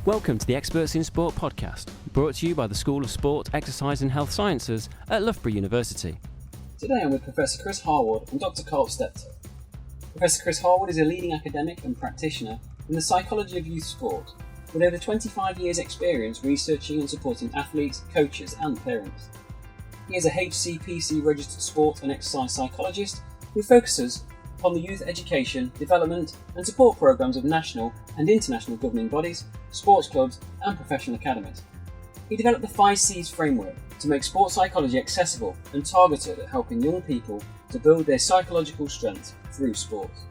Welcome to the Experts in Sport podcast, brought to you by the School of Sport, Exercise and Health Sciences at Loughborough University. Today I'm with Professor Chris Harwood and Dr. Karl Steptoe. Professor Chris Harwood is a leading academic and practitioner in the psychology of youth sport, with over 25 years' experience researching and supporting athletes, coaches and parents. He is a HCPC registered sport and exercise psychologist who focuses upon the youth education, development and support programmes of national and international governing bodies, sports clubs and professional academies. He developed the 5 C's framework to make sports psychology accessible and targeted at helping young people to build their psychological strength through sports.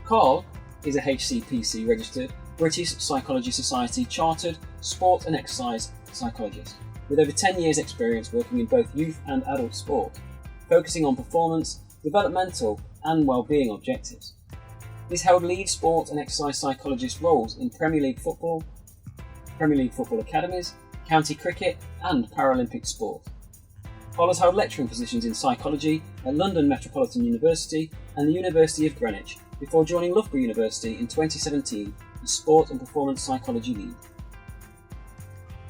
Karl is a HCPC registered British Psychology Society chartered sport and exercise psychologist with over 10 years experience working in both youth and adult sport, focusing on performance, developmental and well-being objectives. He's held lead sport and exercise psychologist roles in Premier League football academies, county cricket and Paralympic sport. Karl has held lecturing positions in psychology at London Metropolitan University and the University of Greenwich before joining Loughborough University in 2017 as Sport and Performance Psychology Lead.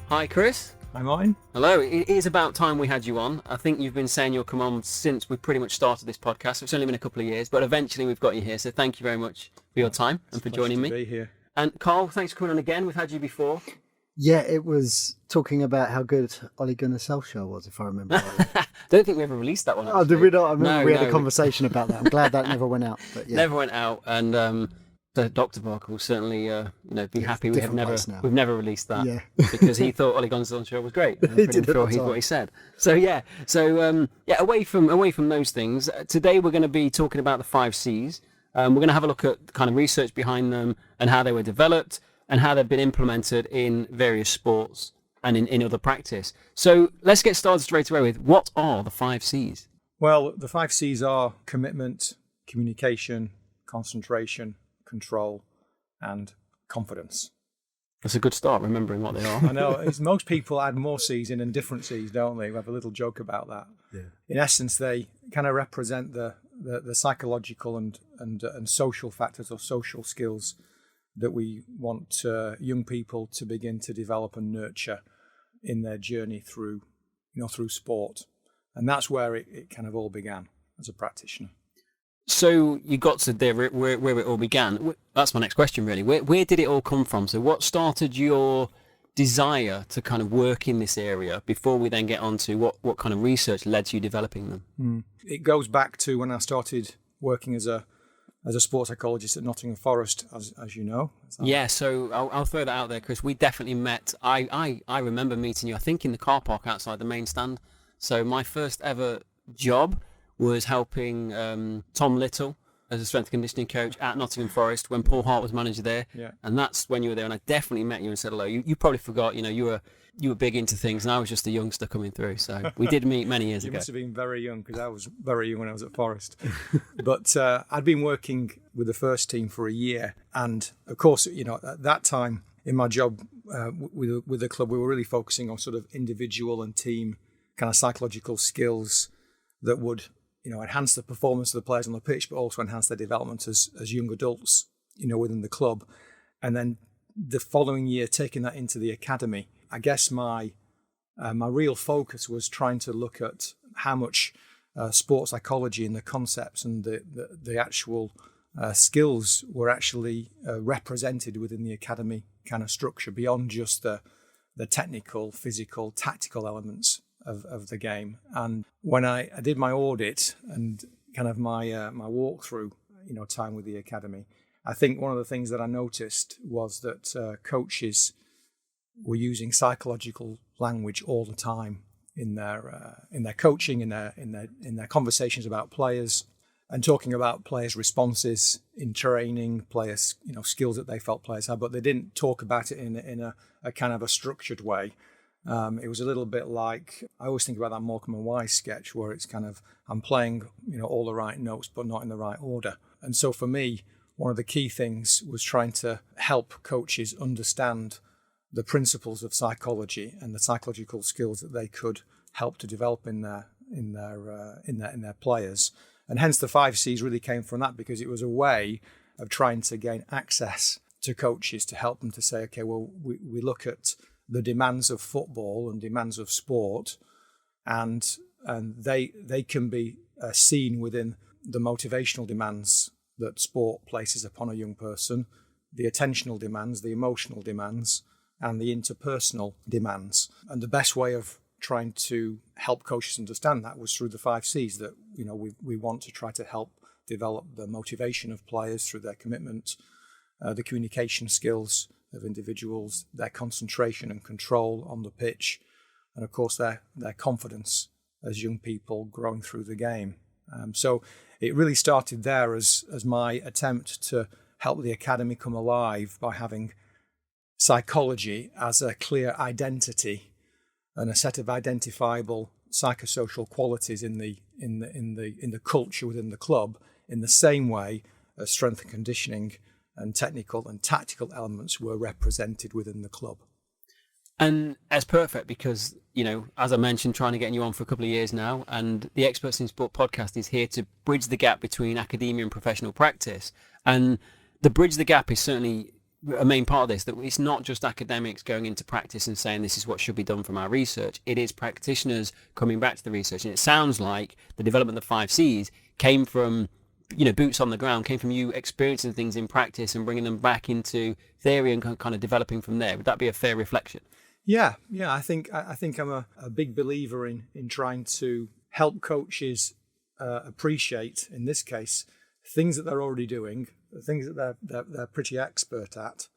Hi Chris. Hi mine. Hello, it is about time we had you on. I think you've been saying you'll come on since we pretty much started this podcast. It's only been a couple of years, but eventually we've got you here. So thank you very much for your time and for joining me. Be here. And Karl, thanks for coming on again. We've had you before. Yeah, it was talking about how good Ole Gunnar Solskjaer was, if I remember right. Don't think we ever released that one. Oh, did we not? I remember we had No. a conversation about that. I'm glad that never went out. But yeah. Never went out, and so Dr. Barker will certainly be happy we've never released that. Yeah. Because he thought Ole Gunnar Solskjaer was great. I'm He pretty did at sure the he's time. what he said. So away from those things, today we're going to be talking about the 5 C's. We're going to have a look at the kind of research behind them and how they were developed and how they've been implemented in various sports and in other practice. So let's get started straight away with what are the 5 C's? Well, the 5 C's are commitment, communication, concentration, control, and confidence. That's a good start, remembering what they are. I know, most people add more C's in and different C's, don't they? We have a little joke about that. Yeah. In essence, they kind of represent the psychological and social factors or social skills that we want young people to begin to develop and nurture in their journey through sport. And that's where it kind of all began as a practitioner. So you got to there where it all began. That's my next question, really. Where did it all come from? So what started your desire to kind of work in this area before we then get on to what kind of research led to you developing them? It goes back to when I started working as a sports psychologist at Nottingham Forest, as you know. Yeah, so I'll throw that out there, Chris. We definitely met. I remember meeting you, I think, in the car park outside the main stand. So my first ever job was helping Tom Little as a strength and conditioning coach at Nottingham Forest when Paul Hart was manager there. Yeah. And that's when you were there, and I definitely met you and said hello. You probably forgot, you were big into things, and I was just a youngster coming through. So we did meet many years ago. You must have been very young, because I was very young when I was at Forest. But I'd been working with the first team for a year. And of course, at that time in my job with the club, we were really focusing on sort of individual and team kind of psychological skills that would, enhance the performance of the players on the pitch, but also enhance their development as young adults, within the club. And then the following year, taking that into the academy, I guess my real focus was trying to look at how much sports psychology and the concepts and the actual skills were actually represented within the academy kind of structure beyond just the technical, physical, tactical elements of the game. And when I did my audit and kind of my walkthrough, time with the academy, I think one of the things that I noticed was that coaches were using psychological language all the time in their coaching, in their conversations about players, and talking about players' responses in training, players, skills that they felt players had, but they didn't talk about it in a kind of a structured way. It was a little bit like, I always think about that Morecambe and Wise sketch where it's kind of, I'm playing, all the right notes, but not in the right order. And so for me, one of the key things was trying to help coaches understand the principles of psychology and the psychological skills that they could help to develop in their players. And hence the 5 C's really came from that, because it was a way of trying to gain access to coaches to help them to say, okay, well, we look at the demands of football and demands of sport, and they can be seen within the motivational demands that sport places upon a young person, the attentional demands, the emotional demands, and the interpersonal demands. And the best way of trying to help coaches understand that was through the 5 C's, that we want to try to help develop the motivation of players through their commitment, the communication skills of individuals, their concentration and control on the pitch, and of course their confidence as young people growing through the game. So it really started there as my attempt to help the academy come alive by having psychology as a clear identity and a set of identifiable psychosocial qualities in the culture within the club, in the same way as strength and conditioning and technical and tactical elements were represented within the club. And that's perfect because, as I mentioned, trying to get you on for a couple of years now, and the Experts in Sport podcast is here to bridge the gap between academia and professional practice. And the bridge the gap is certainly a main part of this, that it's not just academics going into practice and saying this is what should be done from our research. It is practitioners coming back to the research. And it sounds like the development of the 5 C's came from, boots on the ground, came from you experiencing things in practice and bringing them back into theory and kind of developing from there. Would that be a fair reflection? Yeah. I think I'm a big believer in trying to help coaches appreciate, in this case, things that they're already doing, things that they're pretty expert at,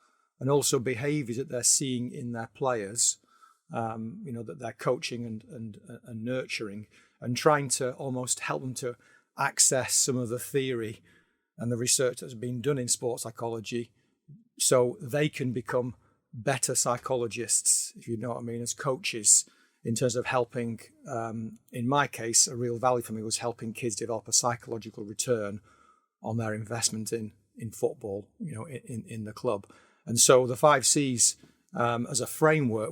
and also behaviours that they're seeing in their players, that they're coaching and nurturing, and trying to almost help them to access some of the theory and the research that's been done in sports psychology, so they can become better psychologists, if you know what I mean, as coaches, in terms of helping, in my case, a real value for me was helping kids develop a psychological return on their investment in football, in the club. And so the 5 C's as a framework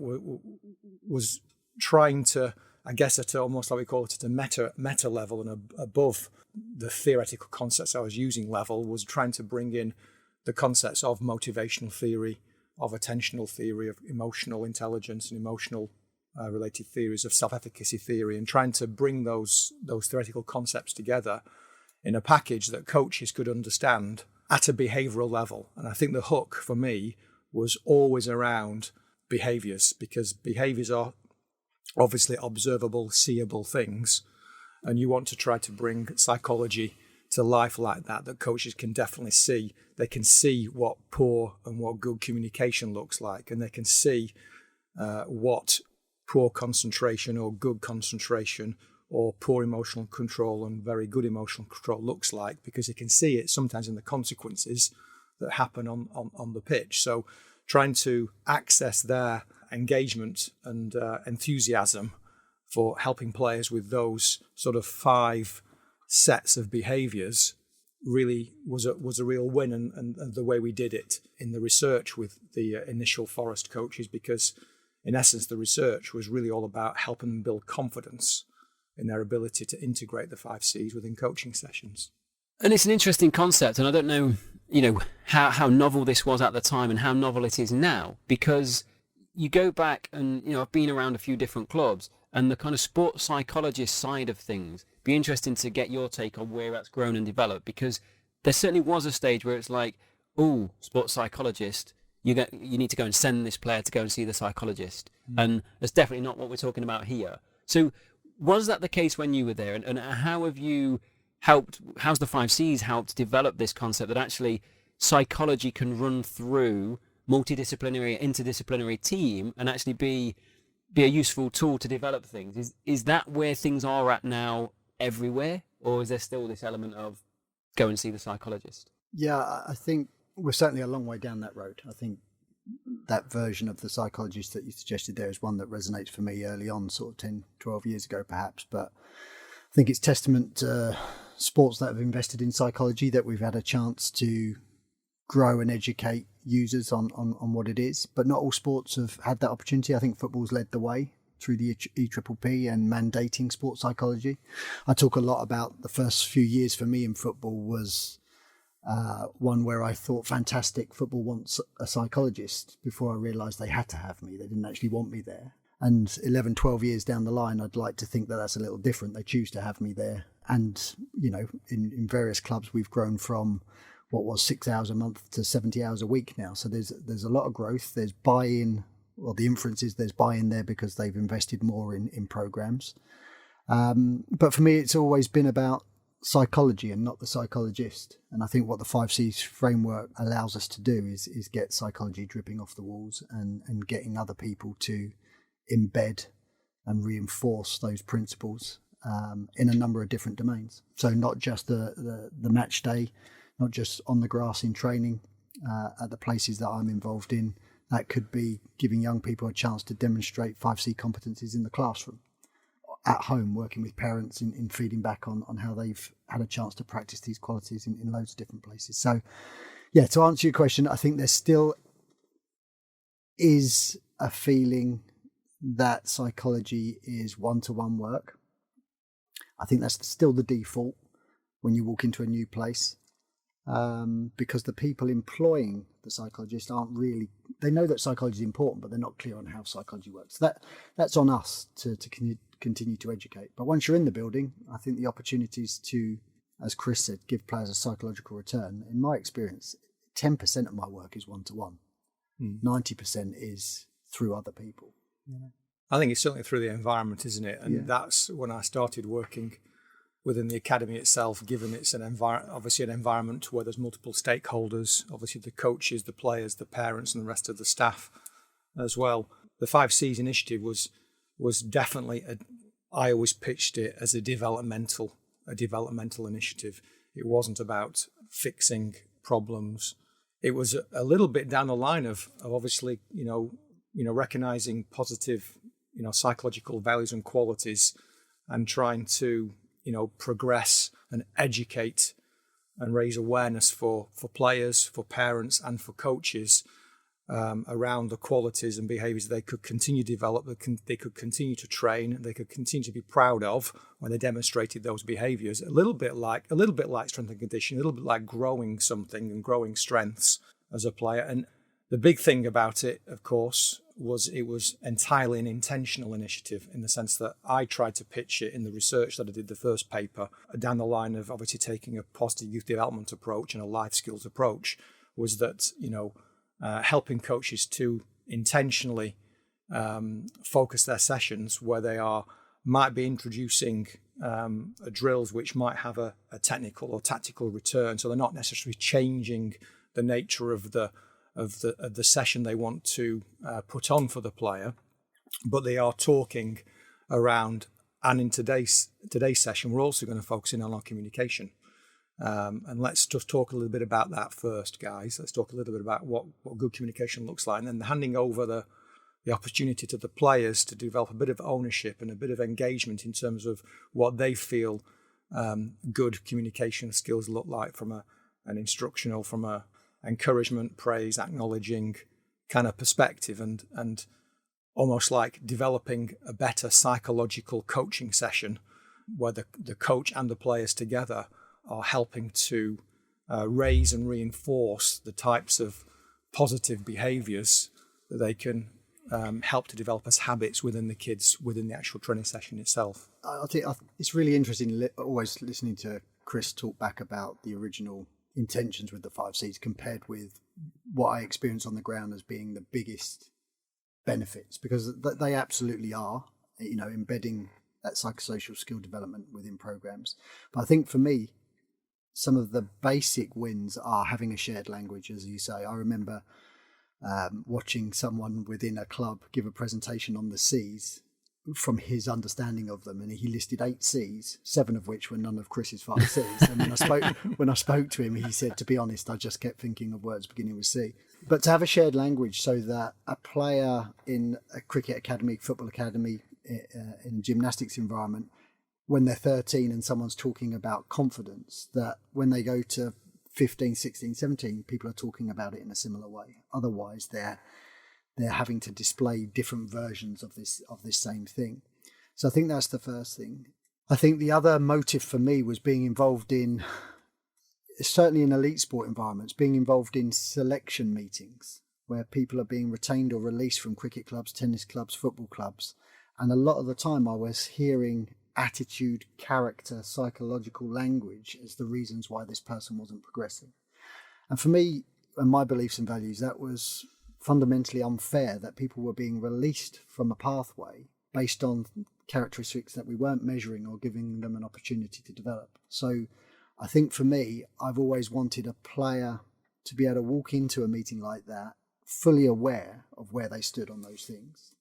was trying to, I guess, at almost like we call it at a meta level and above the theoretical concepts I was using level, was trying to bring in the concepts of motivational theory, of attentional theory, of emotional intelligence and emotional related theories, of self-efficacy theory, and trying to bring those theoretical concepts together in a package that coaches could understand at a behavioural level. And I think the hook for me was always around behaviours, because behaviours are obviously observable, seeable things, and you want to try to bring psychology to life like that coaches can definitely see. They can see what poor and what good communication looks like, and they can see what poor concentration or good concentration, or poor emotional control and very good emotional control looks like, because they can see it sometimes in the consequences that happen on the pitch. So trying to access their engagement and enthusiasm for helping players with those sort of 5 sets of behaviours really was a real win, and the way we did it in the research with the initial Forest coaches, because in essence the research was really all about helping them build confidence in their ability to integrate the 5 C's within coaching sessions. And it's an interesting concept, and I don't know, how novel this was at the time and how novel it is now, because you go back and, I've been around a few different clubs, and the kind of sports psychologist side of things, be interesting to get your take on where that's grown and developed, because there certainly was a stage where it's like, oh, sports psychologist, you need to go and send this player to go and see the psychologist. And that's definitely not what we're talking about here. So was that the case when you were there? And how have you helped, how's the 5 C's helped develop this concept that actually psychology can run through multidisciplinary, interdisciplinary team and actually be a useful tool to develop things? Is that where things are at now everywhere? Or is there still this element of go and see the psychologist? Yeah, I think we're certainly a long way down that road. I think that version of the psychologist that you suggested there is one that resonates for me early on, sort of 10, 12 years ago perhaps. But I think it's testament to sports that have invested in psychology that we've had a chance to grow and educate users on what it is. But not all sports have had that opportunity. I think football's led the way through the EPPP and mandating sports psychology. I talk a lot about the first few years for me in football was one where I thought, fantastic, football wants a psychologist, before I realised they had to have me. They didn't actually want me there. And 11, 12 years down the line, I'd like to think that that's a little different. They choose to have me there. And, you know, in various clubs, we've grown from what was 6 hours a month to 70 hours a week now. So there's a lot of growth. There's buy-in. Well, the inference is there's buy-in there because they've invested more in programs. But for me, it's always been about psychology and not the psychologist. And I think what the 5Cs framework allows us to do is get psychology dripping off the walls and getting other people to embed and reinforce those principles in a number of different domains. So not just the match day, not just on the grass in training at the places that I'm involved in. That could be giving young people a chance to demonstrate 5C competencies in the classroom, at home, working with parents in feeding back on how they've had a chance to practice these qualities in loads of different places. So, yeah, to answer your question, I think there still is a feeling that psychology is one-to-one work. I think that's still the default when you walk into a new place, because the people employing the psychologist aren't really, they know that psychology is important, but they're not clear on how psychology works. That's on us to continue to educate. But once you're in the building, I think the opportunities to, as Chris said, give players a psychological return, in my experience, 10% of my work is one-to-one. 90% is through other people. Yeah. I think it's certainly through the environment, isn't it? And that's when I started working within the academy itself, given it's obviously an environment where there's multiple stakeholders, obviously the coaches, the players, the parents, and the rest of the staff as well. The 5Cs initiative was definitely, I always pitched it as a developmental initiative. It wasn't about fixing problems. It was a little bit down the line of obviously, recognizing positive, psychological values and qualities, and trying to, progress and educate and raise awareness for players, for parents, and for coaches around the qualities and behaviours they could continue to develop, they could continue to train, they could continue to be proud of when they demonstrated those behaviours. A little bit like strength and conditioning, a little bit like growing something and growing strengths as a player. And the big thing about it, of course, was it was entirely an intentional initiative, in the sense that I tried to pitch it in the research that I did, the first paper, down the line of obviously taking a positive youth development approach and a life skills approach, was that, helping coaches to intentionally focus their sessions where they might be introducing drills which might have a technical or tactical return. So they're not necessarily changing the nature of the session they want to put on for the player, but they are talking around. And in today's session, we're also going to focus in on our communication. And let's just talk a little bit about that first, guys. Let's talk a little bit about what good communication looks like, and then handing over the opportunity to the players to develop a bit of ownership and a bit of engagement in terms of what they feel good communication skills look like from an instructional, from a encouragement, praise, acknowledging kind of perspective, and almost like developing a better psychological coaching session where the coach and the players together are helping to raise and reinforce the types of positive behaviours that they can help to develop as habits within the kids, within the actual training session itself. I think it's really interesting always listening to Chris talk back about the original intentions with the 5Cs compared with what I experience on the ground as being the biggest benefits, because they absolutely are, embedding that psychosocial skill development within programs. But I think for me, some of the basic wins are having a shared language, as you say. I remember watching someone within a club give a presentation on the Cs from his understanding of them, and he listed 8 Cs, 7 of which were none of Chris's 5 Cs. And when I spoke to him, he said, to be honest, I just kept thinking of words beginning with C. But to have a shared language so that a player in a cricket academy, football academy, in a gymnastics environment, when they're 13 and someone's talking about confidence, that when they go to 15, 16, 17, people are talking about it in a similar way. Otherwise, they're having to display different versions of this same thing. So I think that's the first thing. I think the other motive for me was being involved in certainly in elite sport environments, being involved in selection meetings where people are being retained or released from cricket clubs, tennis clubs, football clubs. And a lot of the time I was hearing attitude, character, psychological language as the reasons why this person wasn't progressing. And for me and my beliefs and values, that was fundamentally unfair that people were being released from a pathway based on characteristics that we weren't measuring or giving them an opportunity to develop. So I think for me, I've always wanted a player to be able to walk into a meeting like that fully aware of where they stood on those things.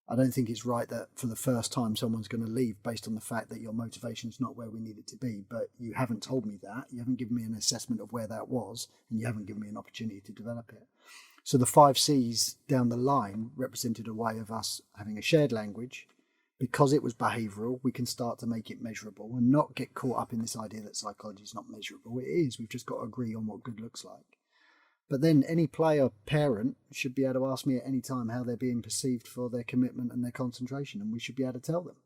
I don't think it's right that for the first time someone's going to leave based on the fact that your motivation's not where we need it to be, but you haven't told me that, you haven't given me an assessment of where that was, and you haven't given me an opportunity to develop it. So the 5 C's down the line represented a way of us having a shared language. Because it was behavioural, we can start to make it measurable and not get caught up in this idea that psychology is not measurable. It is. We've just got to agree on what good looks like. But then any player, parent should be able to ask me at any time how they're being perceived for their commitment and their concentration, and we should be able to tell them.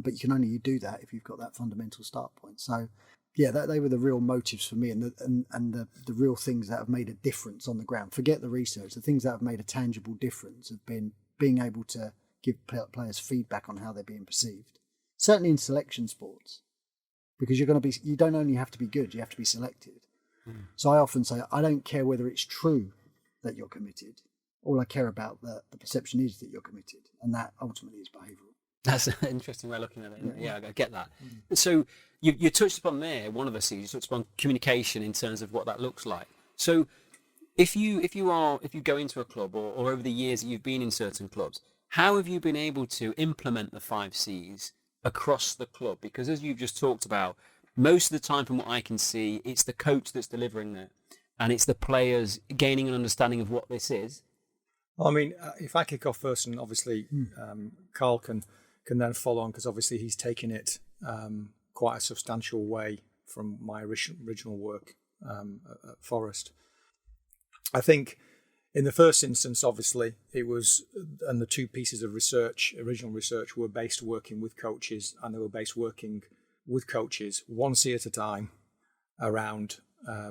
But you can only do that if you've got that fundamental start point. So, yeah, they were the real motives for me, and the real things that have made a difference on the ground. Forget the research. The things that have made a tangible difference have been being able to give players feedback on how they're being perceived. Certainly in selection sports, because you don't only have to be good, you have to be selected. So I often say, I don't care whether it's true that you're committed. All I care about, the perception is that you're committed. And that ultimately is behavioural. That's an interesting way of looking at it. Yeah, I get that. So you touched upon there, one of the C's, you touched upon communication in terms of what that looks like. So if you go into a club or over the years that you've been in certain clubs, how have you been able to implement the 5 C's across the club? Because as you've just talked about, most of the time from what I can see, it's the coach that's delivering it, and it's the players gaining an understanding of what this is. I mean, if I kick off first, and obviously Karl can then follow on, because obviously he's taken it quite a substantial way from my original work at Forest. I think in the first instance, obviously, it was, and the 2 pieces of research, original research, were based working with coaches, and they were based working with coaches 1 C at a time around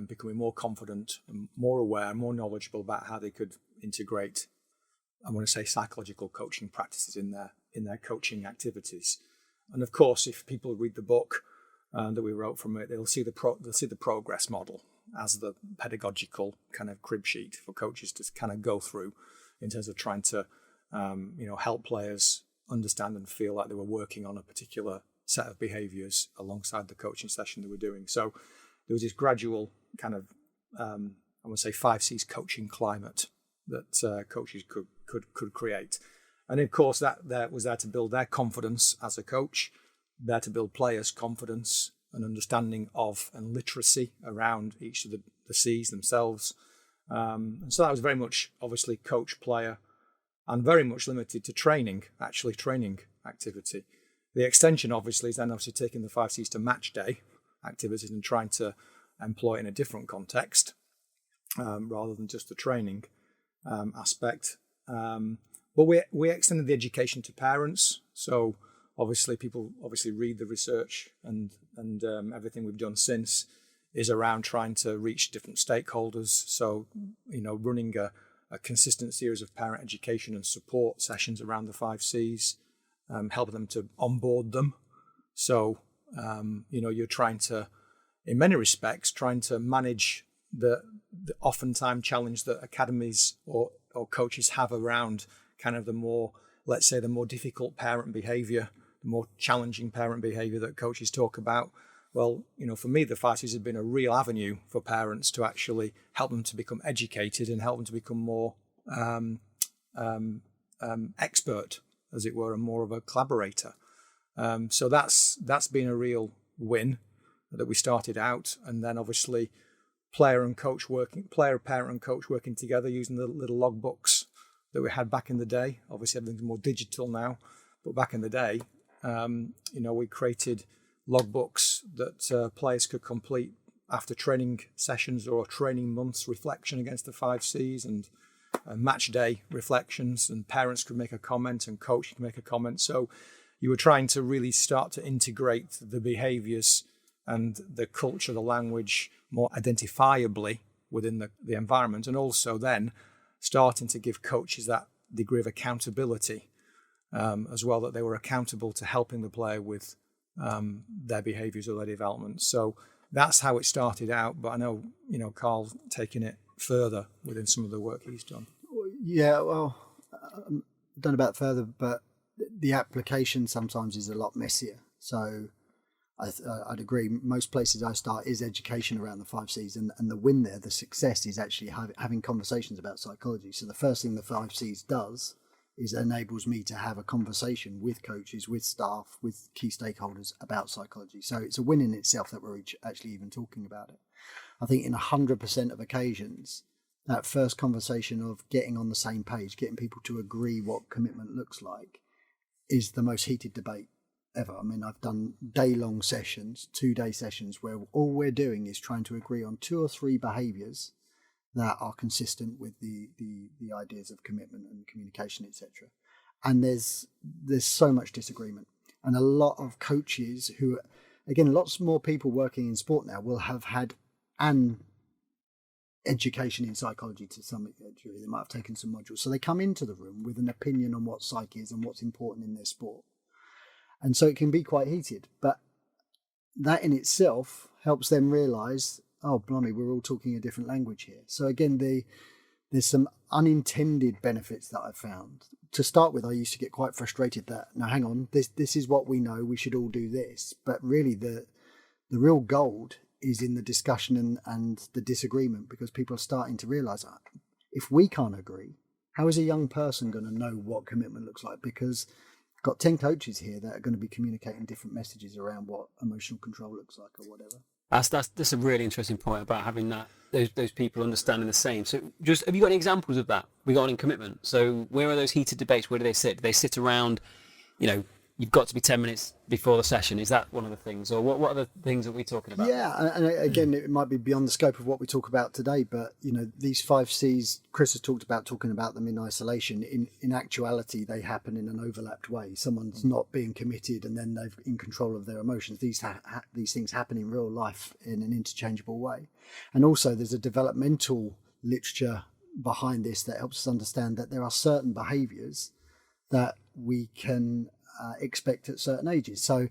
becoming more confident and more aware, more knowledgeable about how they could integrate, I want to say, psychological coaching practices in their coaching activities. And of course, if people read the book that we wrote from it, they'll see the progress model as the pedagogical kind of crib sheet for coaches to kind of go through in terms of trying to help players understand and feel like they were working on a particular set of behaviours alongside the coaching session they were doing. So there was this gradual kind of, I would say, 5 C's coaching climate that coaches could create. And of course, that was there to build their confidence as a coach, there to build players' confidence and understanding of and literacy around each of the C's themselves. And so that was very much, obviously, coach, player, and very much limited to training activity. The extension, obviously, is then obviously taking the 5 C's to match day activities and trying to employ it in a different context rather than just the training aspect. But we extended the education to parents. So obviously people read the research and everything we've done since is around trying to reach different stakeholders. So, running a consistent series of parent education and support sessions around the 5 C's. Help them to onboard them. So, you're trying to, in many respects, trying to manage the oftentimes challenge that academies or coaches have around kind of the more, let's say, the more difficult parent behaviour, the more challenging parent behaviour that coaches talk about. Well, for me, the 5 C's have been a real avenue for parents to actually help them to become educated and help them to become more expert, as it were, and more of a collaborator. So that's been a real win that we started out, and then obviously player, parent and coach working together using the little logbooks that we had back in the day. Obviously everything's more digital now, but back in the day, we created logbooks that players could complete after training sessions or training months reflection against the 5 C's and match day reflections, and parents could make a comment and coach could make a comment. So you were trying to really start to integrate the behaviours and the culture, the language, more identifiably within the environment, and also then starting to give coaches that degree of accountability as well, that they were accountable to helping the player with their behaviours or their development. So that's how it started out. But I know, Karl's taken it further within some of the work he's done. Yeah, well, I don't know about further, but the application sometimes is a lot messier. So I'd agree. Most places I start is education around the 5 C's, and the win there, the success is actually having conversations about psychology. So the first thing the 5 C's does is enables me to have a conversation with coaches, with staff, with key stakeholders about psychology. So it's a win in itself that we're actually even talking about it. I think in 100% of occasions, that first conversation of getting on the same page, getting people to agree what commitment looks like, is the most heated debate ever. I mean, I've done day-long sessions, 2-day sessions, where all we're doing is trying to agree on 2 or 3 behaviours that are consistent with the ideas of commitment and communication, etc. And there's so much disagreement, and a lot of coaches who, again, lots more people working in sport now will have had an education in psychology to some degree. They might have taken some modules, so they come into the room with an opinion on what psych is and what's important in their sport, and so it can be quite heated. But that in itself helps them realise, oh, blimey, we're all talking a different language here. So again, there's some unintended benefits that I've found. To start with, I used to get quite frustrated that, now hang on, this is what we know, we should all do this. But really the real gold is in the discussion and the disagreement, because people are starting to realise, if we can't agree, how is a young person going to know what commitment looks like? Because I've got 10 coaches here that are going to be communicating different messages around what emotional control looks like or whatever. That's a really interesting point about having those people understanding the same. So just, have you got any examples of that regarding commitment? So where are those heated debates? Where do they sit? Do they sit around, you've got to be 10 minutes before the session? Is that one of the things? Or what other things are we talking about? Yeah, and again, it might be beyond the scope of what we talk about today, but, these 5 C's, Chris has talked about talking about them in isolation. In actuality, they happen in an overlapped way. Someone's not being committed and then they're in control of their emotions. These things happen in real life in an interchangeable way. And also there's a developmental literature behind this that helps us understand that there are certain behaviours that we can expect at certain ages. So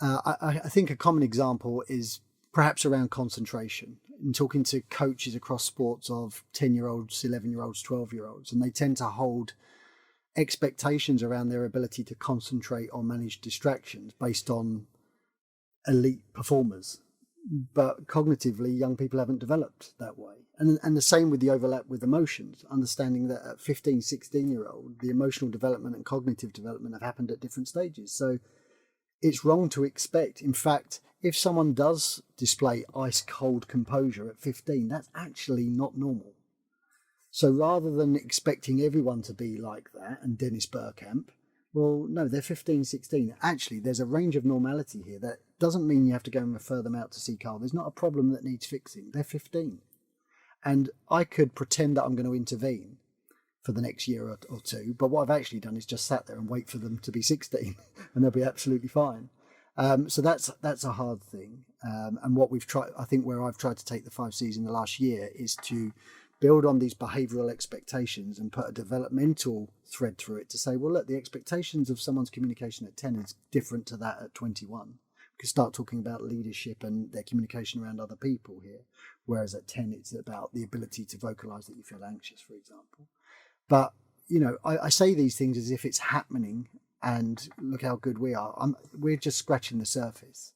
I think a common example is perhaps around concentration. In talking to coaches across sports of 10-year-olds, 11-year-olds, 12-year-olds, and they tend to hold expectations around their ability to concentrate or manage distractions based on elite performers. But cognitively, young people haven't developed that way. And the same with the overlap with emotions, understanding that at 15, 16-year-old, the emotional development and cognitive development have happened at different stages. So it's wrong to expect. In fact, if someone does display ice cold composure at 15, that's actually not normal. So rather than expecting everyone to be like that and Dennis Bergkamp, well, no, they're 15, 16. Actually, there's a range of normality here that doesn't mean you have to go and refer them out to see Karl. There's not a problem that needs fixing. They're 15. And I could pretend that I'm going to intervene for the next year or two, but what I've actually done is just sat there and wait for them to be 16 and they'll be absolutely fine. So that's a hard thing. And what we've tried, I think where I've tried to take the 5 C's in the last year is to build on these behavioural expectations and put a developmental thread through it to say, well, look, the expectations of someone's communication at 10 is different to that at 21. We can start talking about leadership and their communication around other people here, whereas at 10 it's about the ability to vocalise that you feel anxious, for example. But, I say these things as if it's happening and look how good we are. We're just scratching the surface.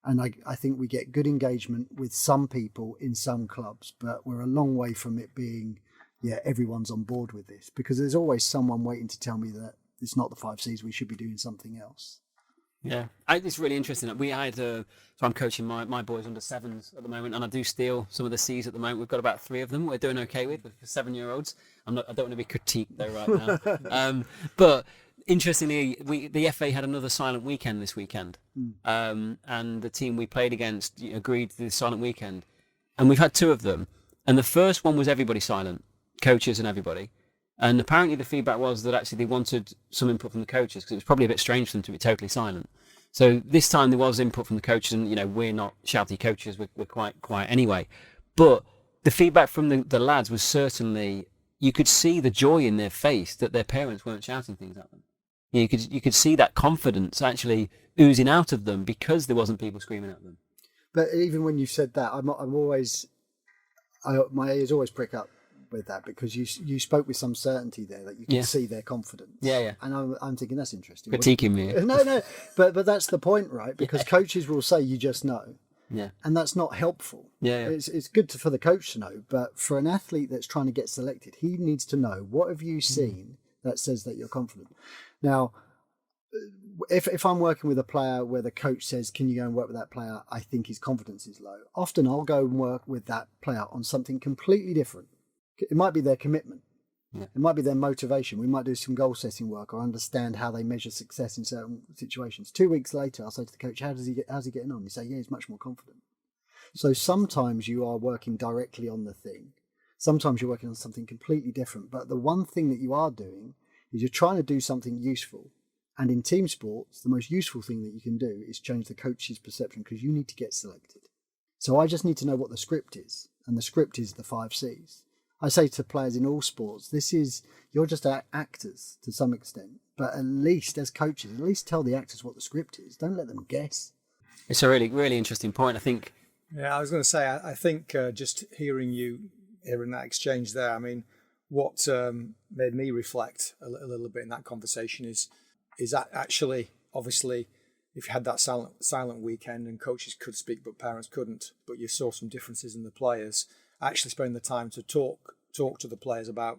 And I think we get good engagement with some people in some clubs, but we're a long way from it being, everyone's on board with this, because there's always someone waiting to tell me that it's not the 5 C's, we should be doing something else. Yeah, it's really interesting. So I'm coaching my boys under 7s at the moment, and I do steal some of the C's at the moment. We've got about 3 of them we're doing okay with for 7-year-olds. I don't want to be critiqued though right now. But interestingly, the FA had another silent weekend this weekend, and the team we played against agreed to the silent weekend, and we've had 2 of them. And the first one was everybody silent, coaches and everybody. And apparently the feedback was that actually they wanted some input from the coaches, because it was probably a bit strange for them to be totally silent. So this time there was input from the coaches, and we're not shouty coaches, we're quite quiet anyway. But the feedback from the lads was certainly, you could see the joy in their face that their parents weren't shouting things at them. You could see that confidence actually oozing out of them because there wasn't people screaming at them. But even when you said that, my ears always prick up with that, because you spoke with some certainty there that you could see their confidence. Yeah. And I'm thinking that's interesting. Critiquing me. No, but that's the point, right? Because coaches will say you just know. Yeah. And that's not helpful. Yeah. It's good for the coach to know, but for an athlete that's trying to get selected, he needs to know, what have you seen that says that you're confident? Now, if I'm working with a player where the coach says, can you go and work with that player, I think his confidence is low. Often I'll go and work with that player on something completely different. It might be their commitment. Yeah. It might be their motivation. We might do some goal setting work or understand how they measure success in certain situations. 2 weeks later, I'll say to the coach, how's he getting on? You say, yeah, he's much more confident. So sometimes you are working directly on the thing. Sometimes you're working on something completely different. But the one thing that you are doing is you're trying to do something useful. And in team sports, the most useful thing that you can do is change the coach's perception, because you need to get selected. So I just need to know what the script is. And the script is the 5 Cs. I say to players in all sports, you're just actors to some extent, but at least as coaches, at least tell the actors what the script is. Don't let them guess. It's a really, really interesting point, I think. Yeah, I was going to say, I think just hearing that exchange there, I mean, what made me reflect a little bit in that conversation is that actually, obviously, if you had that silent weekend and coaches could speak but parents couldn't, but you saw some differences in the players, actually spending the time to talk to the players about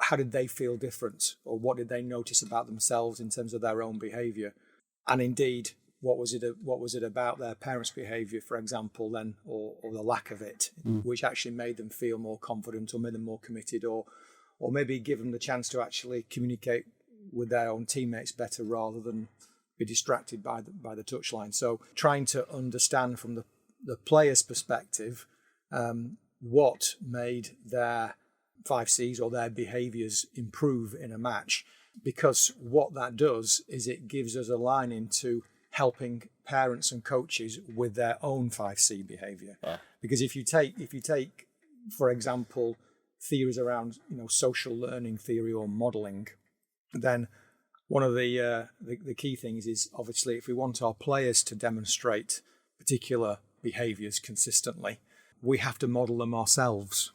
how did they feel different, or what did they notice about themselves in terms of their own behaviour, and indeed what was it about their parents' behaviour, for example, then, or the lack of it, which actually made them feel more confident or made them more committed, or maybe give them the chance to actually communicate with their own teammates better rather than be distracted by the touchline. So trying to understand from the player's perspective what made their 5 Cs or their behaviours improve in a match, because what that does is it gives us a line into helping parents and coaches with their own 5C behaviour. Yeah. Because if you take, for example, theories around social learning theory or modelling, then one of the key things is, obviously, if we want our players to demonstrate particular behaviours consistently, we have to model them ourselves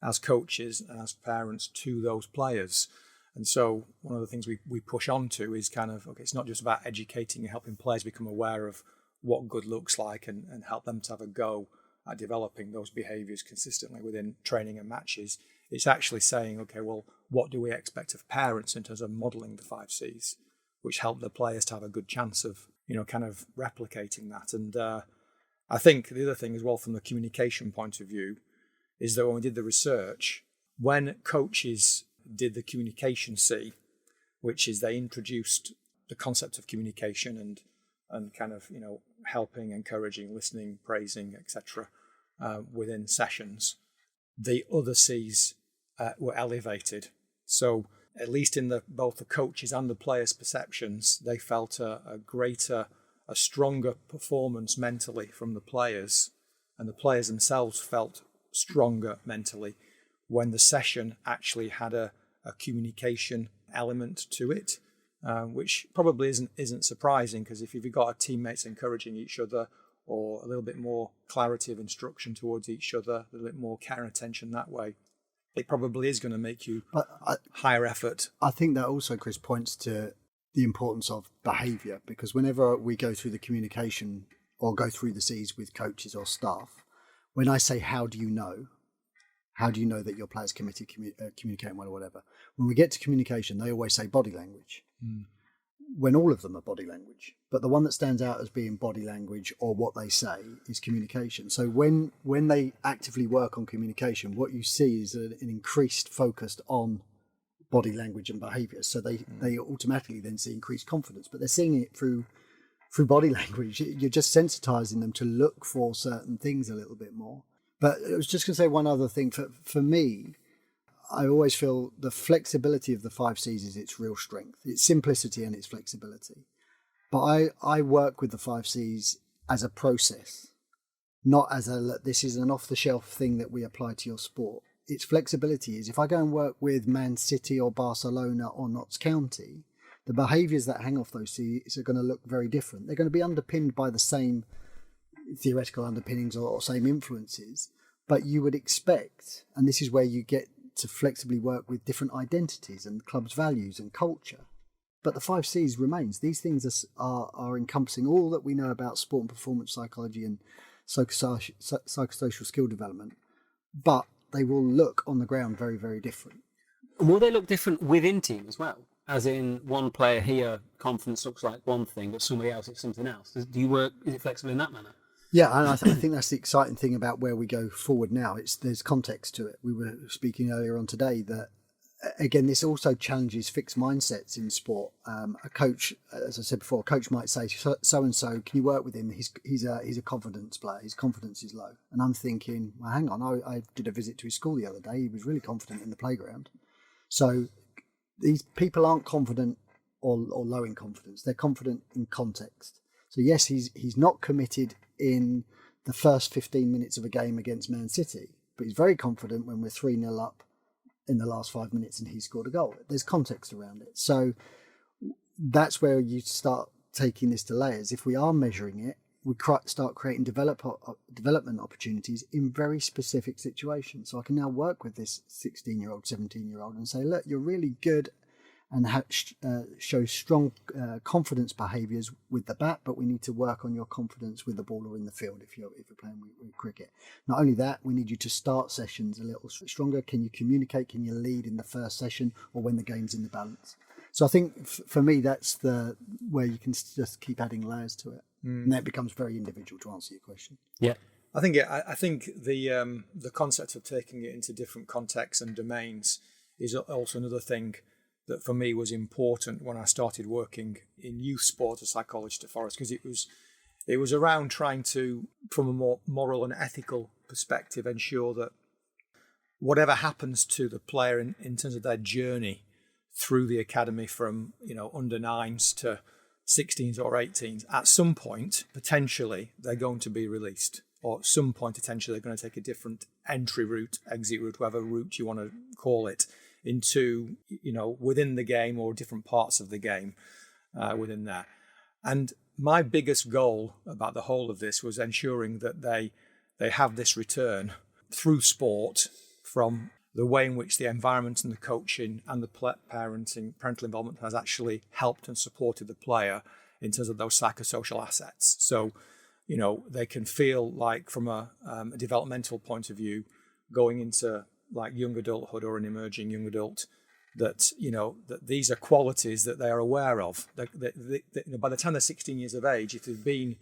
as coaches and as parents to those players. And so one of the things we push on to is kind of, okay, it's not just about educating and helping players become aware of what good looks like and help them to have a go at developing those behaviours consistently within training and matches. It's actually saying, okay, well, what do we expect of parents in terms of modelling the 5 Cs, which help the players to have a good chance of, kind of replicating that. And I think the other thing as well, from the communication point of view, is that when we did the research, when coaches did the communication C, which is they introduced the concept of communication and kind of, helping, encouraging, listening, praising, etc. Within sessions, the other Cs were elevated. So at least in both the coaches and the players' perceptions, they felt a stronger performance mentally from the players, and the players themselves felt stronger mentally when the session actually had a communication element to it, which probably isn't surprising, because if you've got teammates encouraging each other, or a little bit more clarity of instruction towards each other, a little bit more care and attention that way, it probably is going to make you higher effort. I think that also, Chris, points to the importance of behaviour, because whenever we go through the communication or go through the Cs with coaches or staff, when I say, how do you know that your player's committed, communicating well or whatever? When we get to communication, they always say body language. When all of them are body language. But the one that stands out as being body language, or what they say, is communication. So when they actively work on communication, what you see is an increased focus on body language and behaviour. So they automatically then see increased confidence, but they're seeing it through body language. You're just sensitizing them to look for certain things a little bit more. But I was just going to say one other thing. For me, I always feel the flexibility of the 5 Cs is its real strength. It's simplicity and its flexibility. But I work with the 5Cs as a process, not as this is an off-the-shelf thing that we apply to your sport. Its flexibility is if I go and work with Man City or Barcelona or Notts County, the behaviours that hang off those Cs are going to look very different. They're going to be underpinned by the same theoretical underpinnings or same influences, but you would expect, and this is where you get to flexibly work with different identities and clubs' values and culture. But the 5Cs remains. These things are encompassing all that we know about sport and performance psychology and psychosocial skill development, but they will look on the ground very, very different. Will they look different within team as well? As in, one player here, confidence looks like one thing, but somebody else it's something else. Do you work? Is it flexible in that manner? Yeah, and I think that's the exciting thing about where we go forward now. There's context to it. We were speaking earlier on today that, again, this also challenges fixed mindsets in sport. A coach, as I said before, a coach might say, so and so, can you work with him? He's a confidence player. His confidence is low. And I'm thinking, well, hang on, I did a visit to his school the other day. He was really confident in the playground. So these people aren't confident or low in confidence. They're confident in context. So yes, he's not committed in the first 15 minutes of a game against Man City, but he's very confident when we're 3-0 up in the last 5 minutes and he scored a goal. There's context around it. So that's where you start taking this to layers. If we are measuring it, we start creating development opportunities in very specific situations. So I can now work with this 16-year-old, 17-year-old and say, look, you're really good and show strong confidence behaviours with the bat, but we need to work on your confidence with the ball or in the field if you're playing with cricket. Not only that, we need you to start sessions a little stronger. Can you communicate? Can you lead in the first session or when the game's in the balance? So I think for me, that's where you can just keep adding layers to it. And that becomes very individual to answer your question. Yeah. I think the concept of taking it into different contexts and domains is also another thing that for me was important when I started working in youth sport as psychologist at Forest, because it was around trying to, from a more moral and ethical perspective, ensure that whatever happens to the player in terms of their journey through the academy from under 9s to 16s or 18s, at some point potentially they're going to be released, or at some point potentially they're going to take a different entry route, exit route, whatever route you want to call it, into within the game or different parts of the game within there. And my biggest goal about the whole of this was ensuring that they have this return through sport from the way in which the environment and the coaching and the parental involvement has actually helped and supported the player in terms of those psychosocial assets. So they can feel like, from a developmental point of view, going into like young adulthood or an emerging young adult, that that these are qualities that they are aware of. By the time they're 16 years of age, if they've been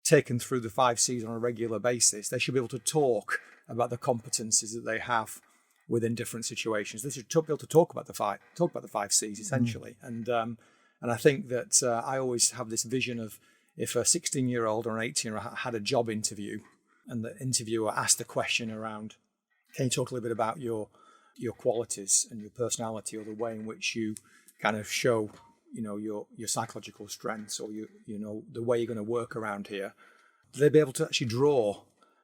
taken through the 5Cs on a regular basis, they should be able to talk about the competencies that they have within different situations. They should be able to talk about the 5Cs essentially. And I think that I always have this vision of, if a 16-year-old or an 18-year-old had a job interview and the interviewer asked the question around, can you talk a little bit about your qualities and your personality, or the way in which you kind of show, your psychological strengths, or the way you're going to work around here? They'd be able to actually draw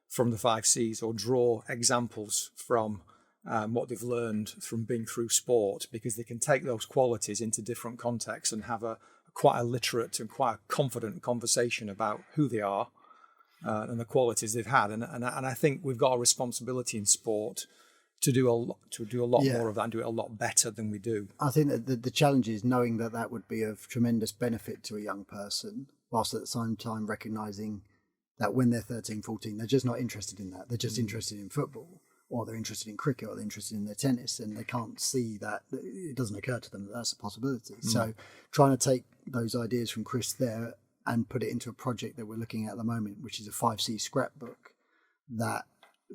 from the 5Cs or draw examples from what they've learned from being through sport, because they can take those qualities into different contexts and have quite a literate and quite a confident conversation about who they are. And the qualities they've had, and I think we've got a responsibility in sport to do a lot more of that and do it a lot better than we do. I think that the challenge is knowing that would be of tremendous benefit to a young person, whilst at the same time recognising that when they're 13, 14, they're just not interested in that. They're just interested in football, or they're interested in cricket, or they're interested in their tennis, and they can't see that. It doesn't occur to them that that's a possibility. So trying to take those ideas from Chris there and put it into a project that we're looking at the moment, which is a 5C scrapbook, that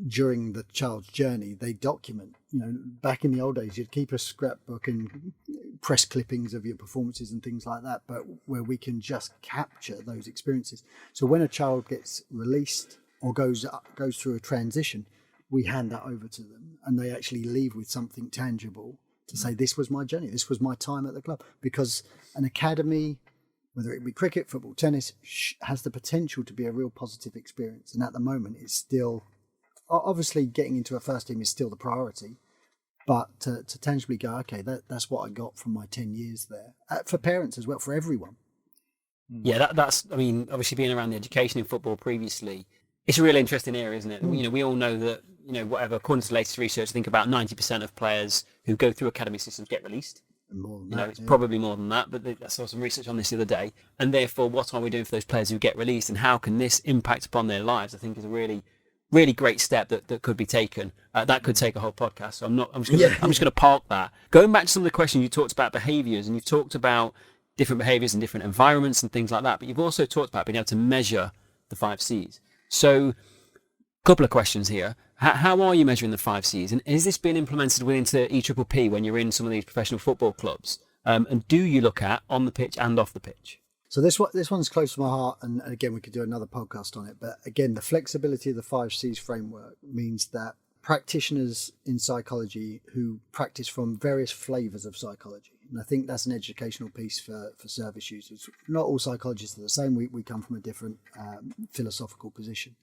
during the child's journey, they document. Back in the old days, you'd keep a scrapbook and press clippings of your performances and things like that, but where we can just capture those experiences. So when a child gets released or goes through a transition, we hand that over to them, and they actually leave with something tangible to say, this was my journey, this was my time at the club. Because an academy, whether it be cricket, football, tennis, has the potential to be a real positive experience. And at the moment, it's still, obviously getting into a first team is still the priority, but to tangibly go, okay, that's what I got from my 10 years there. For parents as well, for everyone. Yeah, that's, I mean, obviously being around the education in football previously, it's a really interesting area, isn't it? You know, we all know that, you know, whatever, according to the latest research, I think about 90% of players who go through academy systems get released. And more than You that, know, it's probably more than that, but I saw some research on this the other day. And therefore, what are we doing for those players who get released, and how can this impact upon their lives? I think is a really, really great step that could be taken. That could take a whole podcast. So I'm just going to park that. Going back to some of the questions you talked about behaviours, and you've talked about different behaviours in different environments and things like that. But you've also talked about being able to measure the 5 C's. So, a couple of questions here. How are you measuring the 5 C's? And is this being implemented into EPPP when you're in some of these professional football clubs? And do you look at on the pitch and off the pitch? So this one's close to my heart, and again, we could do another podcast on it. But again, the flexibility of the 5 C's framework means that practitioners in psychology who practice from various flavours of psychology, and I think that's an educational piece for service users. Not all psychologists are the same. We come from a different philosophical position.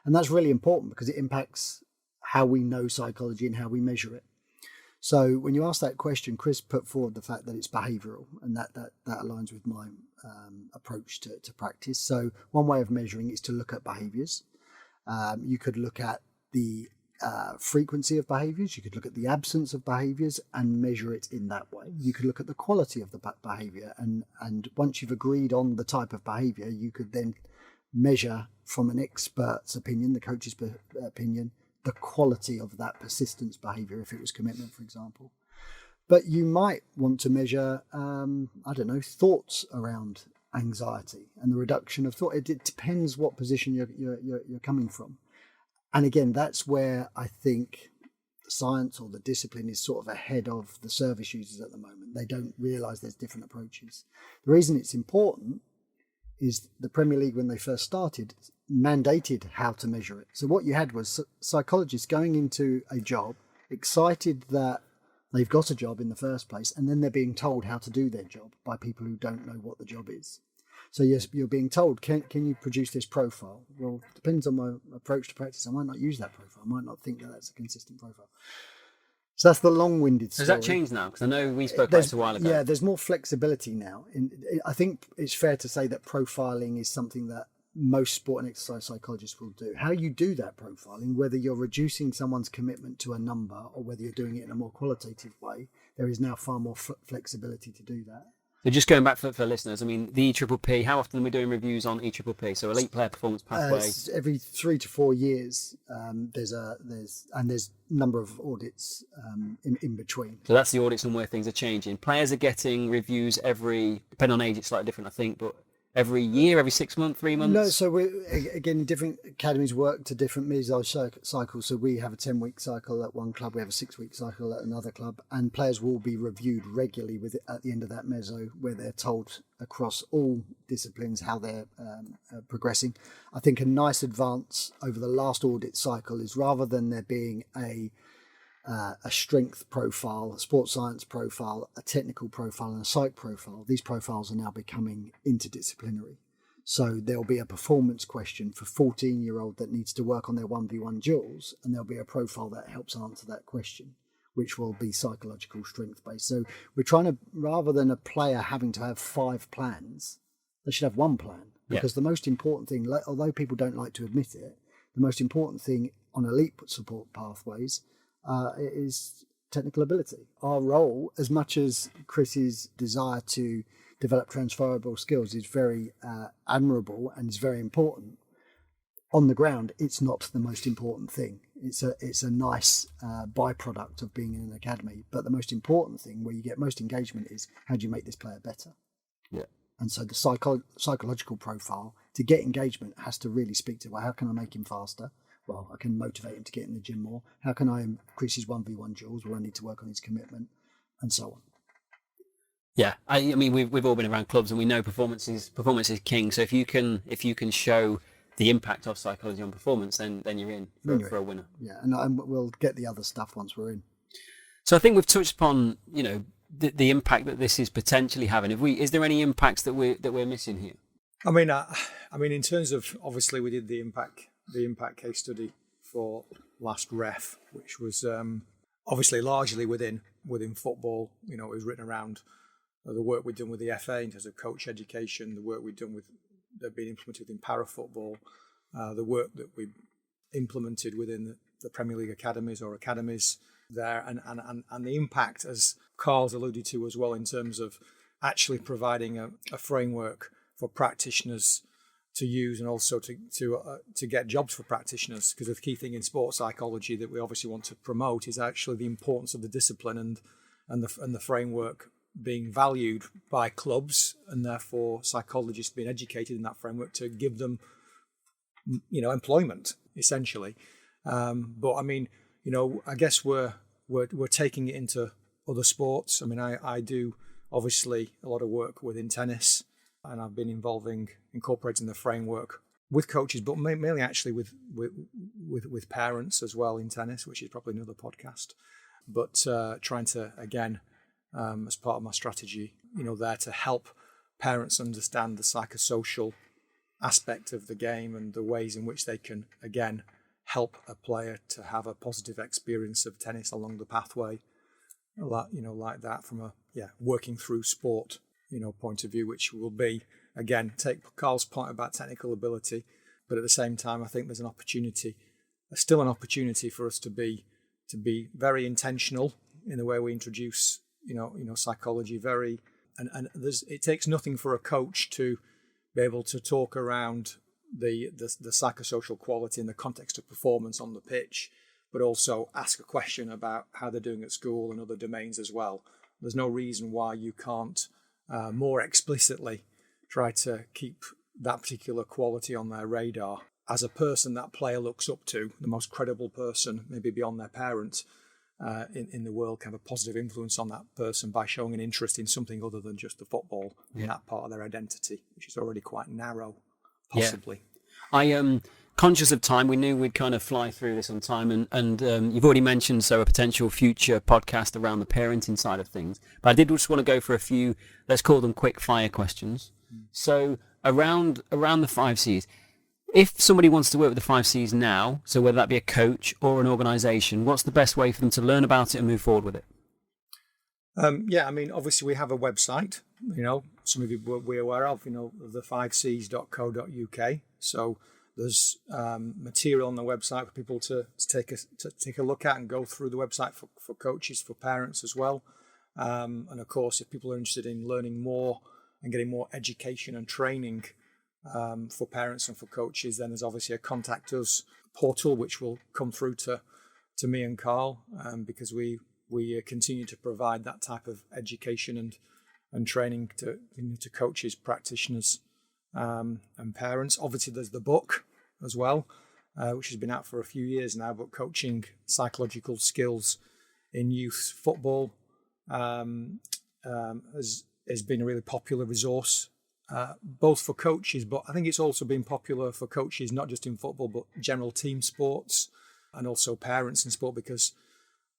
And that's really important because it impacts how we know psychology and how we measure it. So when you ask that question, Chris put forward the fact that it's behavioural, and that aligns with my approach to practice. So one way of measuring is to look at behaviours. You could look at the frequency of behaviours. You could look at the absence of behaviours and measure it in that way. You could look at the quality of the behaviour, and once you've agreed on the type of behaviour, you could then measure from an expert's opinion, the coach's opinion, the quality of that persistence behaviour, if it was commitment, for example. But you might want to measure, thoughts around anxiety and the reduction of thought. It depends what position you're coming from. And again, that's where I think the science or the discipline is sort of ahead of the service users at the moment. They don't realise there's different approaches. The reason it's important is the Premier League, when they first started, mandated how to measure it. So what you had was psychologists going into a job, excited that they've got a job in the first place, and then they're being told how to do their job by people who don't know what the job is. So yes, you're being told, can you produce this profile? Well, it depends on my approach to practice. I might not use that profile. I might not think that that's a consistent profile. So that's the long-winded story. Has that changed now? Because I know we spoke about this a while ago. Yeah, there's more flexibility now. I think it's fair to say that profiling is something that most sport and exercise psychologists will do. How you do that profiling, whether you're reducing someone's commitment to a number or whether you're doing it in a more qualitative way, there is now far more flexibility to do that. So just going back for listeners, I mean, the EPPP, how often are we doing reviews on EPPP? So Elite Player Performance Pathway. Every 3 to 4 years, there's a number of audits in between. So that's the audits and where things are changing. Players are getting reviews depending on age, it's slightly different, I think, but every year, every 6 months, 3 months? No, so again, different academies work to different meso cycles. So we have a 10-week cycle at one club, we have a 6-week cycle at another club, and players will be reviewed regularly at the end of that meso, where they're told across all disciplines how they're progressing. I think a nice advance over the last audit cycle is, rather than there being a strength profile, a sports science profile, a technical profile, and a psych profile, these profiles are now becoming interdisciplinary. So there'll be a performance question for 14-year-old that needs to work on their 1v1 duels, and there'll be a profile that helps answer that question, which will be psychological strength based. So we're trying to, rather than a player having to have 5 plans, they should have 1 plan. Because the most important thing, although people don't like to admit it, the most important thing on elite support pathways is technical ability. Our role, as much as Chris's desire to develop transferable skills is very admirable and is very important, on the ground, it's not the most important thing. It's a nice byproduct of being in an academy. But the most important thing, where you get most engagement, is how do you make this player better? Yeah. And so the psychological profile to get engagement has to really speak to, well, how can I make him faster? Well, I can motivate him to get in the gym more. How can I increase his 1v1 duels? Well, I need to work on his commitment, and so on. Yeah, I mean, we've all been around clubs, and we know performance is king. So if you can show the impact of psychology on performance, then you're in for a winner. Yeah, and we'll get the other stuff once we're in. So I think we've touched upon, the impact that this is potentially having? Is there any impacts that we're missing here? I mean, in terms of, obviously we did the impact case study for last ref, which was obviously largely within football. You know, it was written around the work we've done with the FA in terms of coach education, the work we've done with that been implemented in para football, the work that we implemented within the Premier League academies there, and the impact, as Karl's alluded to as well, in terms of actually providing a framework for practitioners to use, and also to get jobs for practitioners. Because the key thing in sports psychology that we obviously want to promote is actually the importance of the discipline and the framework being valued by clubs, and therefore psychologists being educated in that framework to give them, you know, employment essentially. But I mean, you know, I guess we're taking it into other sports. I mean, I do obviously a lot of work within tennis, and I've been incorporating the framework with coaches, but mainly actually with parents as well in tennis, which is probably another podcast. But trying to, again, as part of my strategy, you know, there to help parents understand the psychosocial aspect of the game and the ways in which they can, again, help a player to have a positive experience of tennis along the pathway, like that from working through sport, you know, point of view, which will be, again, take Karl's point about technical ability, but at the same time, I think there's still an opportunity for us to be very intentional in the way we introduce, you know, psychology. It takes nothing for a coach to be able to talk around the psychosocial quality in the context of performance on the pitch, but also ask a question about how they're doing at school and other domains as well. There's no reason why you can't more explicitly try to keep that particular quality on their radar. As a person that player looks up to, the most credible person, maybe beyond their parents, in the world, can have a positive influence on that person by showing an interest in something other than just the football in that part of their identity, which is already quite narrow, possibly. Yeah. I am conscious of time. We knew we'd kind of fly through this on time, and you've already mentioned a potential future podcast around the parenting side of things. But I did just want to go for a few, let's call them quick fire questions. So around the 5 C's. If somebody wants to work with the 5 C's now, so whether that be a coach or an organisation, what's the best way for them to learn about it and move forward with it? I mean, obviously we have a website, you know, some of you will be aware of, you know, the5cs.co.uk. So there's material on the website for people to take a look at and go through the website for coaches, for parents as well. And of course, if people are interested in learning more and getting more education and training for parents and for coaches, then there's obviously a contact us portal which will come through to me and Karl, because we continue to provide that type of education and training to coaches, practitioners, and parents. Obviously there's the book as well, which has been out for a few years now, but Coaching Psychological Skills in Youth Football has been a really popular resource, both for coaches, but I think it's also been popular for coaches, not just in football, but general team sports, and also parents in sport, because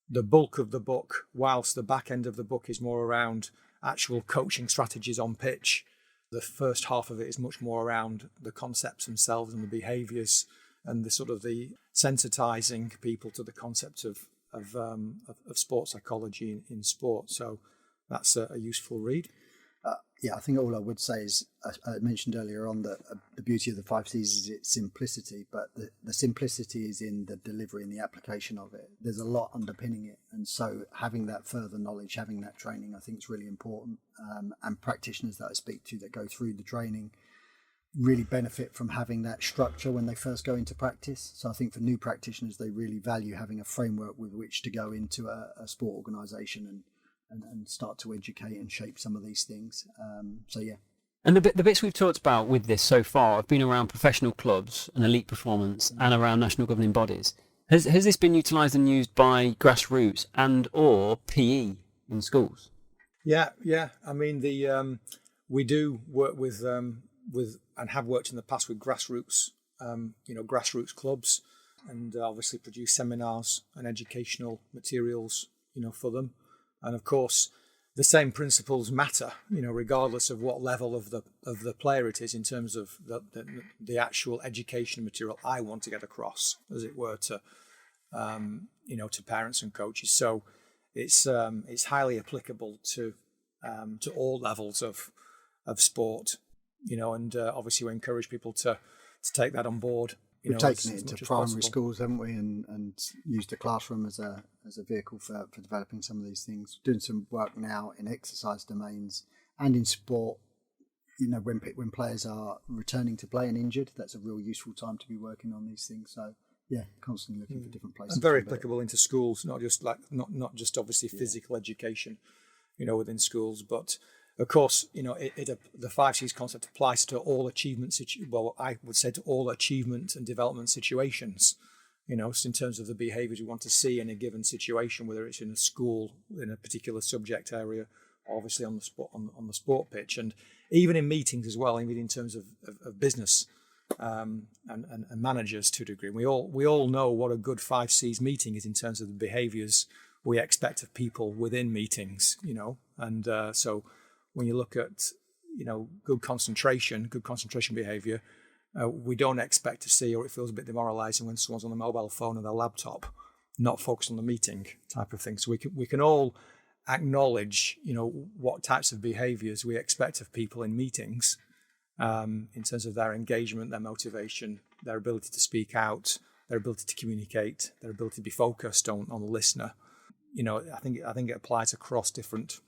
the bulk of the book, whilst the back end of the book is more around actual coaching strategies on pitch, the first half of it is much more around the concepts themselves and the behaviours and the sensitizing people to the concept of sports psychology in sport. So that's a useful read. I think all I would say is, I mentioned earlier on that the beauty of the 5 C's is its simplicity, but the simplicity is in the delivery and the application of it. There's a lot underpinning it, and so having that further knowledge, having that training, I think is really important. And practitioners that I speak to that go through the training really benefit from having that structure when they first go into practice. So I think for new practitioners, they really value having a framework with which to go into a sport organisation and start to educate and shape some of these things. And the bits we've talked about with this so far have been around professional clubs and elite performance and around national governing bodies. Has this been utilised and used by grassroots and or PE in schools? Yeah. I mean, we do work with and have worked in the past with grassroots, grassroots clubs, and obviously produce seminars and educational materials, for them. And of course, the same principles matter, regardless of what level of the player it is, in terms of the actual education material I want to get across, as it were, to to parents and coaches. So it's highly applicable to all levels of sport, and obviously we encourage people to take that on board. We've taken it into primary schools, haven't we, and used the classroom as a vehicle for developing some of these things. Doing some work now in exercise domains and in sport. When players are returning to play and injured, that's a real useful time to be working on these things. So yeah, constantly looking for different places. And very applicable into schools, not just obviously physical education, within schools, but of course, the 5 C's concept applies to all achievement. I would say to all achievement and development situations. So in terms of the behaviours we want to see in a given situation, whether it's in a school, in a particular subject area, obviously on the sport pitch, and even in meetings as well, even in terms of business and managers to a degree. We all know what a good 5 C's meeting is in terms of the behaviours we expect of people within meetings. And so when you look at good concentration behaviour, we don't expect to see, or it feels a bit demoralising when someone's on the mobile phone or their laptop, not focused on the meeting type of thing. So we can all acknowledge, what types of behaviours we expect of people in meetings, in terms of their engagement, their motivation, their ability to speak out, their ability to communicate, their ability to be focused on the listener. I think it applies across different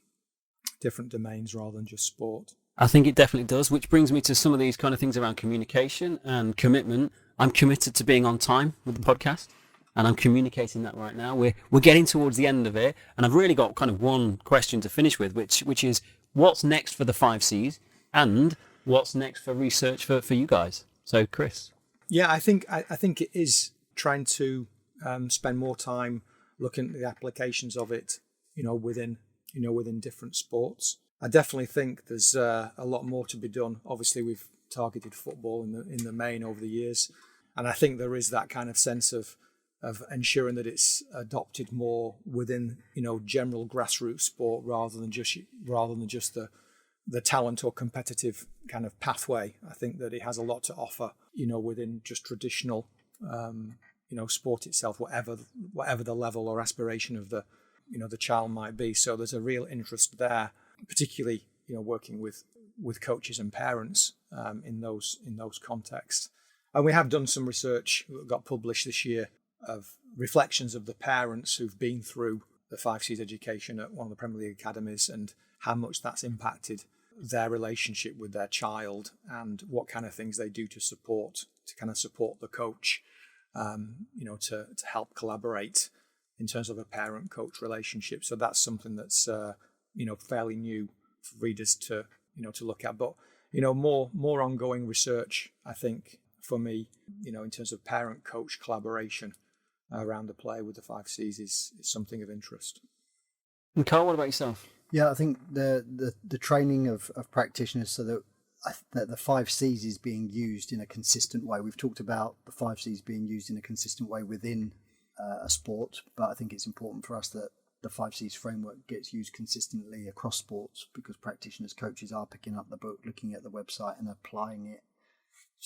domains rather than just sport. I think it definitely does, which brings me to some of these kind of things around communication and commitment. I'm committed to being on time with the podcast, and I'm communicating that right now. We're getting towards the end of it, and I've really got kind of one question to finish with, which is what's next for the 5 C's and what's next for research for you guys. So, Chris. Yeah, I think it is trying to spend more time looking at the applications of it, within different sports. I definitely think there's a lot more to be done. Obviously, we've targeted football in the main over the years, and I think there is that kind of sense of ensuring that it's adopted more within general grassroots sport rather than just the talent or competitive kind of pathway. I think that it has a lot to offer, within just traditional sport itself, whatever the level or aspiration of the child might be. So there's a real interest there, particularly working with coaches and parents in those contexts. And we have done some research that got published this year of reflections of the parents who've been through the 5 C's education at one of the Premier League academies, and how much that's impacted their relationship with their child, and what kind of things they do to support the coach, to help collaborate in terms of a parent-coach relationship. So that's something that's fairly new for readers to look at. But more ongoing research, I think, for me, in terms of parent-coach collaboration around the play with the 5 C's is something of interest. And Karl, what about yourself? Yeah, I think the training of practitioners so that the 5 C's is being used in a consistent way. We've talked about the 5 C's being used in a consistent way within a sport, but I think it's important for us that the 5 C's framework gets used consistently across sports, because practitioners, coaches are picking up the book, looking at the website and applying it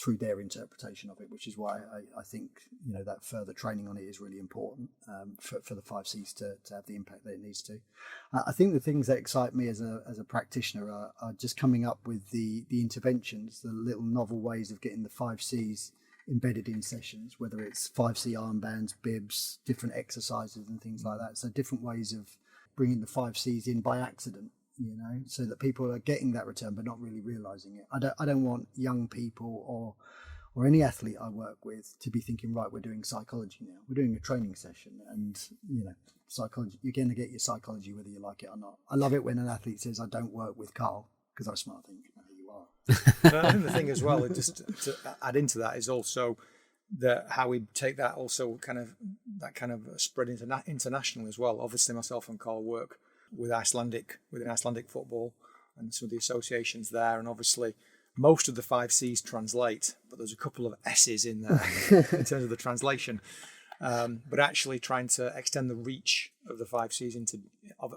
through their interpretation of it, which is why I think that further training on it is really important for the 5 C's to have the impact that it needs to. I think the things that excite me as a practitioner are just coming up with the interventions, the little novel ways of getting the 5 C's embedded in sessions, whether it's 5 C armbands, bibs, different exercises and things like that. So different ways of bringing the 5 C's in by accident, so that people are getting that return but not really realizing it. I don't want young people or any athlete I work with to be thinking, right, we're doing psychology now. We're doing a training session, and psychology, you're going to get your psychology whether you like it or not. I love it when an athlete says, I don't work with Karl, because I smart think, you are. I think the thing as well, just to add into that, is also how we take that also kind of spread internationally as well. Obviously, myself and Karl work within Icelandic football and some of the associations there, and obviously most of the 5 C's translate, but there's a couple of S's in there in terms of the translation. but actually trying to extend the reach of the 5 Cs into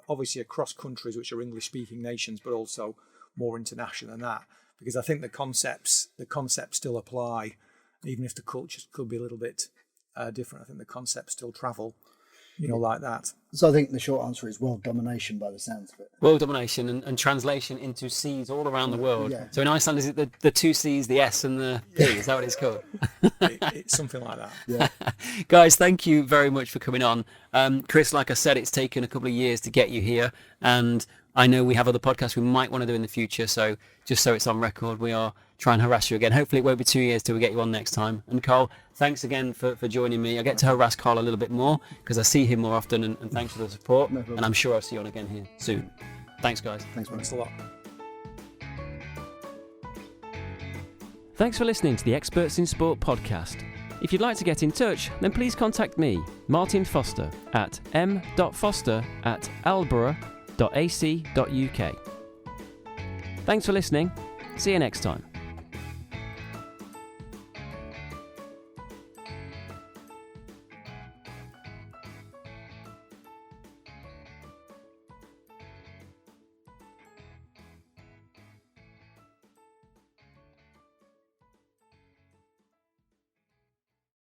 obviously across countries which are English-speaking nations, but also more international than that. Because I think the concepts still apply, even if the cultures could be a little bit different. I think the concepts still travel, like that. So I think the short answer is world domination by the sounds of it. World domination and translation into C's all around the world. Yeah. So in Iceland, is it the 2 C's, the S and the P? Is that what it's called? It's something like that. Yeah. Guys, thank you very much for coming on. Chris, like I said, it's taken a couple of years to get you here, and I know we have other podcasts we might want to do in the future, so just so it's on record, we are trying to harass you again. Hopefully it won't be 2 years till we get you on next time. And Karl, thanks again for joining me. I get to harass Karl a little bit more because I see him more often, and thanks for the support. No problem. And I'm sure I'll see you on again here soon. Thanks, guys. Thanks a lot. Thanks for listening to the Experts in Sport podcast. If you'd like to get in touch, then please contact me, Martin Foster, at m.foster@loughborough.ac.uk. Thanks for listening. See you next time.